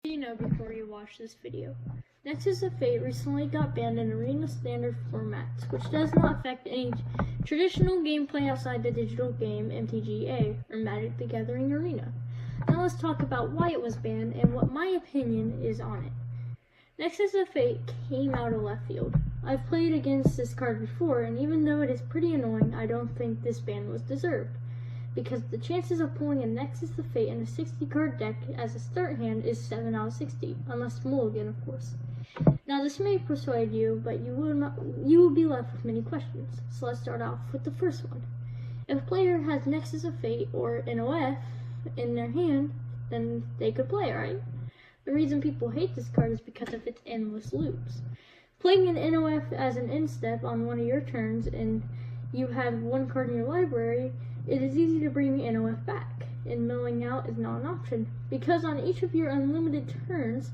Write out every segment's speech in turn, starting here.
You know before you watch this video. Nexus of Fate recently got banned in Arena Standard formats, which does not affect any traditional gameplay outside the digital game Mtga, or Magic the Gathering Arena. Now let's talk about why it was banned and what my opinion is on it. Nexus of Fate came out of left field. I've played against this card before, and even though it is pretty annoying, I don't think this ban was deserved, because the chances of pulling a Nexus of Fate in a 60-card deck as a start hand is 7 out of 60, unless mulligan, of course. Now this may persuade you, but you will be left with many questions. So let's start off with the first one. If a player has Nexus of Fate or NOF in their hand, then they could play it, right? The reason people hate this card is because of its endless loops. Playing an NOF as an end step on one of your turns and you have one card in your library, it is easy to bring the NOF back, and milling out is not an option, because on each of your unlimited turns,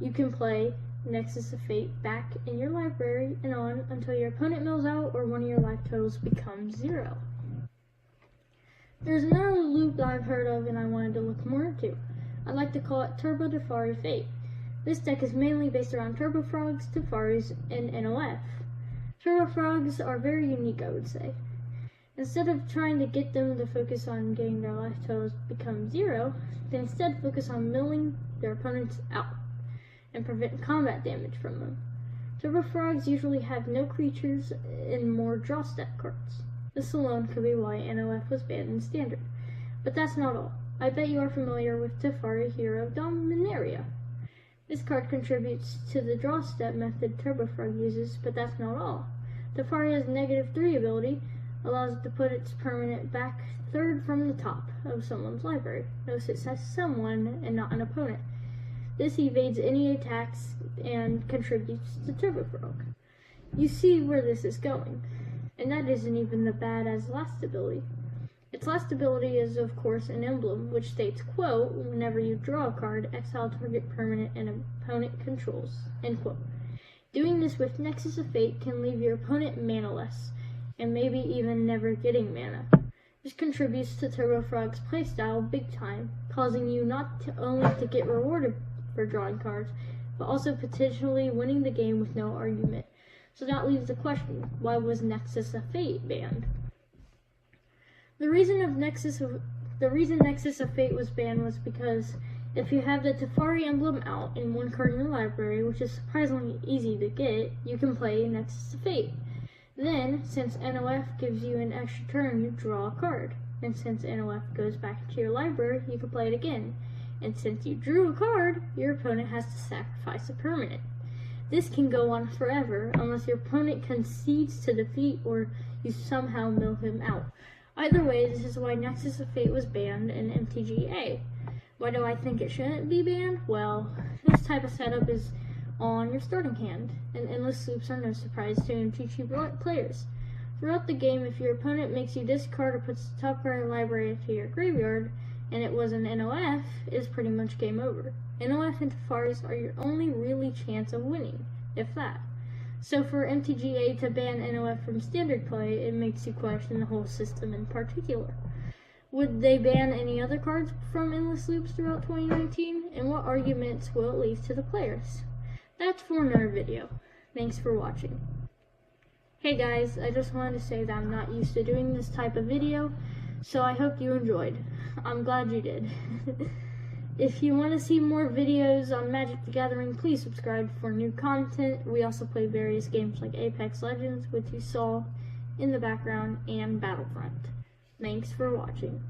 you can play Nexus of Fate back in your library and on until your opponent mills out or one of your life totals becomes 0. There's another loop that I've heard of and I wanted to look more into. I like to call it Turbo Teferi Fate. This deck is mainly based around Turbo Frogs, Teferis, and NOF. Turbo Frogs are very unique, I would say. Instead of trying to get them to focus on getting their life totals become 0, they instead focus on milling their opponents out and prevent combat damage from them. Turbo Frogs usually have no creatures and more draw step cards. This alone could be why NOF was banned in Standard. But that's not all. I bet you are familiar with Teferi Hero Dominaria. This card contributes to the draw step method Turbo Frog uses, but that's not all. Teferi has -3 ability, allows it to put its permanent back third from the top of someone's library. Notice it says someone and not an opponent. This evades any attacks and contributes to Turbo Frog. You see where this is going, and that isn't even the bad as last ability. Its last ability is of course an emblem, which states, quote, whenever you draw a card, exile target permanent and opponent controls, end quote. Doing this with Nexus of Fate can leave your opponent mana-less, and maybe even never getting mana. This contributes to Turbo Frog's playstyle big time, causing you not only to get rewarded for drawing cards, but also potentially winning the game with no argument. So that leaves the question, why was Nexus of Fate banned? The reason Nexus of Fate was banned was because if you have the Teferi emblem out in one card in your library, which is surprisingly easy to get, you can play Nexus of Fate. Then, since NOF gives you an extra turn, you draw a card. And since NOF goes back into your library, you can play it again. And since you drew a card, your opponent has to sacrifice a permanent. This can go on forever, unless your opponent concedes to defeat or you somehow mill him out. Either way, this is why Nexus of Fate was banned in Mtga. Why do I think it shouldn't be banned? Well, this type of setup is on your starting hand, and endless loops are no surprise to MTG players. Throughout the game, if your opponent makes you discard or puts the top card in your library into your graveyard, and it was an NOF, it's pretty much game over. NOF and Teferis are your only really chance of winning, if that. So for Mtga to ban NOF from Standard play, it makes you question the whole system in particular. Would they ban any other cards from endless loops throughout 2019? And what arguments will it leave to the players? That's for another video. Thanks for watching. Hey guys, I just wanted to say that I'm not used to doing this type of video, so I hope you enjoyed. I'm glad you did. If you want to see more videos on Magic the Gathering, please subscribe for new content. We also play various games like Apex Legends, which you saw in the background, and Battlefront. Thanks for watching.